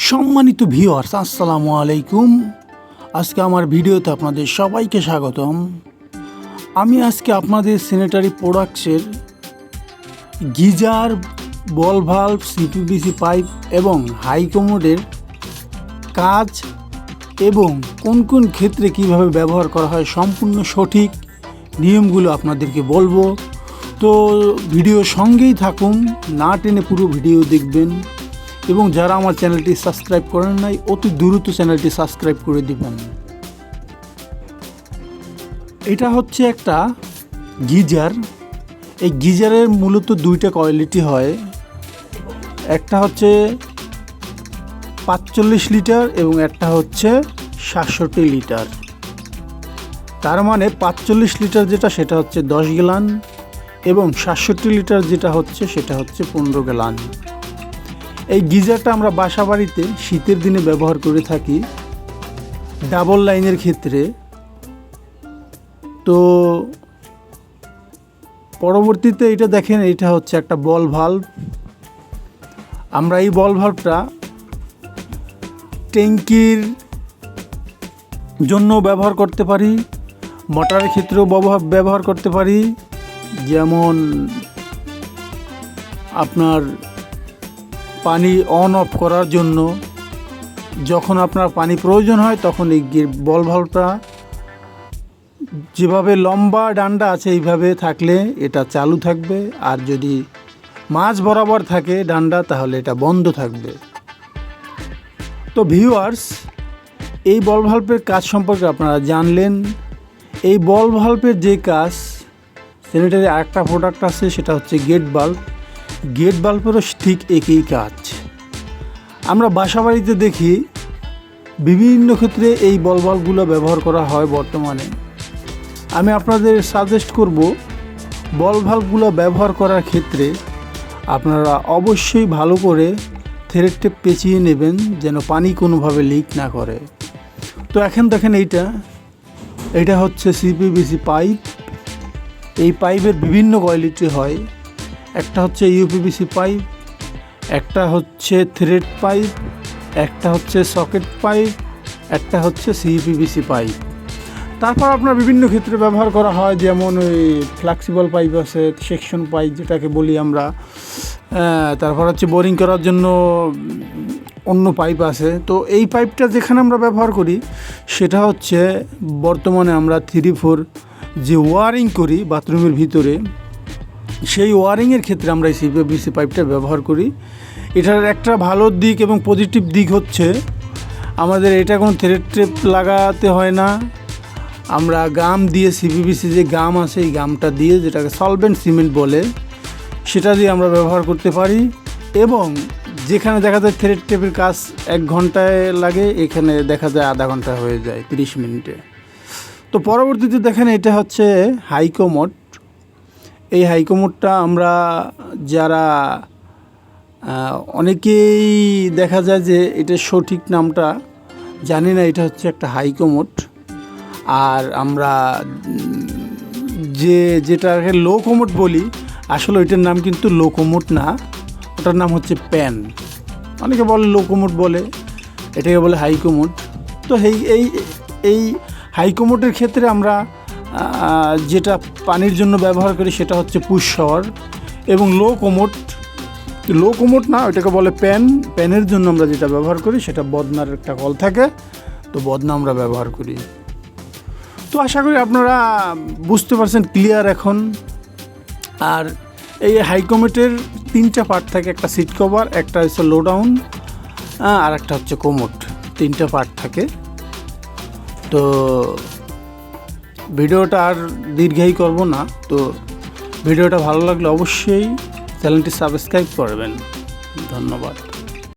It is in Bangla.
সম্মানিত ভিউয়ার্স, আসসালামু আলাইকুম। আজকে আমার ভিডিওতে আপনাদের সবাইকে স্বাগতম। আমি আজকে আপনাদের স্যানিটারি প্রোডাক্টসের গিজার, বল ভাল্ব, সিপিভিসি পাইপ এবং হাই কমোডের কাজ এবং কোন কোন ক্ষেত্রে কিভাবে ব্যবহার করা হয় সম্পূর্ণ সঠিক নিয়মগুলো আপনাদেরকে বলবো। তো ভিডিও সঙ্গেই থাকুন, না টেনে পুরো ভিডিও দেখবেন এবং যারা আমার চ্যানেলটি সাবস্ক্রাইব করেন নাই অতি দ্রুত চ্যানেলটি সাবস্ক্রাইব করে দিবেন। এটা হচ্ছে একটা গিজার। এই গিজারের মূলত দুইটা কোয়ালিটি হয়, একটা হচ্ছে 45 লিটার এবং একটা হচ্ছে 67 লিটার। তার মানে 45 লিটার যেটা সেটা হচ্ছে 10 গ্যালন এবং 67 লিটার যেটা হচ্ছে সেটা হচ্ছে 15 গ্যালন। এই গিজারটা আমরা বাসা বাড়িতে শীতের দিনে ব্যবহার করে থাকি ডাবল লাইনের ক্ষেত্রে। তো পরবর্তীতে এটা দেখেন, এটা হচ্ছে একটা বল ভাল্ব। আমরা এই বল ভাল্বটা ট্যাঙ্কির জন্য ব্যবহার করতে পারি, মোটরের ক্ষেত্রেও ব্যবহার করতে পারি। যেমন আপনার পানি অন অফ করার জন্য যখন আপনার পানি প্রয়োজন হয় তখন এই বল ভাল্বটা যেভাবে লম্বা ডান্ডা আছে এইভাবে থাকলে এটা চালু থাকবে, আর যদি মাঝ বরাবর থাকে ডান্ডা তাহলে এটা বন্ধ থাকবে। তো ভিউয়ার্স, এই বল ভাল্বের কাজ সম্পর্কে আপনারা জানলেন। এই বল ভাল্বের যে কাজ, স্যানিটারি আরেকটা প্রোডাক্ট আছে সেটা হচ্ছে গেট বাল্ব। গেট বাল্বেরও ঠিক একই কাজ। আমরা বাসা বাড়িতে দেখি বিভিন্ন ক্ষেত্রে এই বল বাল্বগুলো ব্যবহার করা হয় বর্তমানে। আমি আপনাদের সাজেস্ট করব, বল বাল্বগুলো ব্যবহার করার ক্ষেত্রে আপনারা অবশ্যই ভালো করে থ্রেড টেপ পেঁচিয়ে নেবেন যেন পানি কোনোভাবে লিক না করে। তো এখন দেখেন এইটা হচ্ছে সিপিভিসি পাইপ। এই পাইপের বিভিন্ন কোয়ালিটি হয়, একটা হচ্ছে ইউপিভিসি পাইপ, একটা হচ্ছে থ্রেড পাইপ, একটা হচ্ছে সকেট পাইপ, একটা হচ্ছে সিপিভিসি পাইপ। তারপর আপনার বিভিন্ন ক্ষেত্রে ব্যবহার করা হয়, যেমন ওই ফ্লেক্সিবল পাইপ আছে, সেকশন পাইপ যেটাকে বলি আমরা। তারপর হচ্ছে বোরিং করার জন্য অন্য পাইপ আছে। তো এই পাইপটা যেখানে আমরা ব্যবহার করি সেটা হচ্ছে বর্তমানে আমরা 3-4 যে ওয়ারিং করি বাথরুমের ভিতরে, সেই ওয়ারিংয়ের ক্ষেত্রে আমরা এই সিপিভিসি পাইপটা ব্যবহার করি। এটার একটা ভালো দিক এবং পজিটিভ দিক হচ্ছে আমাদের এটা কোনো থ্রেড টেপ লাগাতে হয় না। আমরা গাম দিয়ে, সিপিভিসি যে গাম আছে এই গামটা দিয়ে, যেটাকে সলভেন্ট সিমেন্ট বলে, সেটা দিয়ে আমরা ব্যবহার করতে পারি। এবং যেখানে দেখা যায় থ্রেড টেপের কাজ 1 ঘন্টায় লাগে, এখানে দেখা যায় আধা ঘন্টা হয়ে যায়, 30 মিনিটে। তো পরবর্তীতে দেখেন, এটা হচ্ছে হাই কমোড। এই হাই কমোডটা আমরা যারা অনেকেই দেখা যায় যে এটা সঠিক নামটা জানি না, এটা হচ্ছে একটা হাই কমোড। আর আমরা যেটাকে লো কমোড বলি, আসলে ওইটার নাম কিন্তু লো কমোড না, ওটার নাম হচ্ছে প্যান। অনেকে বলে লো কমোড বলে, এটাকে বলে হাই কমোড। তো এই হাই কমোডের ক্ষেত্রে আমরা যেটা পানির জন্য ব্যবহার করি সেটা হচ্ছে পুশ শাওয়ার। এবং লো কমোড না, ওইটাকে বলে প্যান। প্যানের জন্য আমরা যেটা ব্যবহার করি সেটা বদনার একটা কল থাকে, তো বদনা আমরা ব্যবহার করি। তো আশা করি আপনারা বুঝতে পারছেন ক্লিয়ার এখন। আর এই হাই কমোডের 3টা পার্ট থাকে, একটা সিট কভার, একটা হচ্ছে লো ডাউন, আর একটা হচ্ছে কমোড। 3টা পার্ট থাকে। তো ভিডিওটা আর দীর্ঘায়ী করব না। তো ভিডিওটা ভালো লাগলে অবশ্যই চ্যানেলটি সাবস্ক্রাইব করবেন। ধন্যবাদ।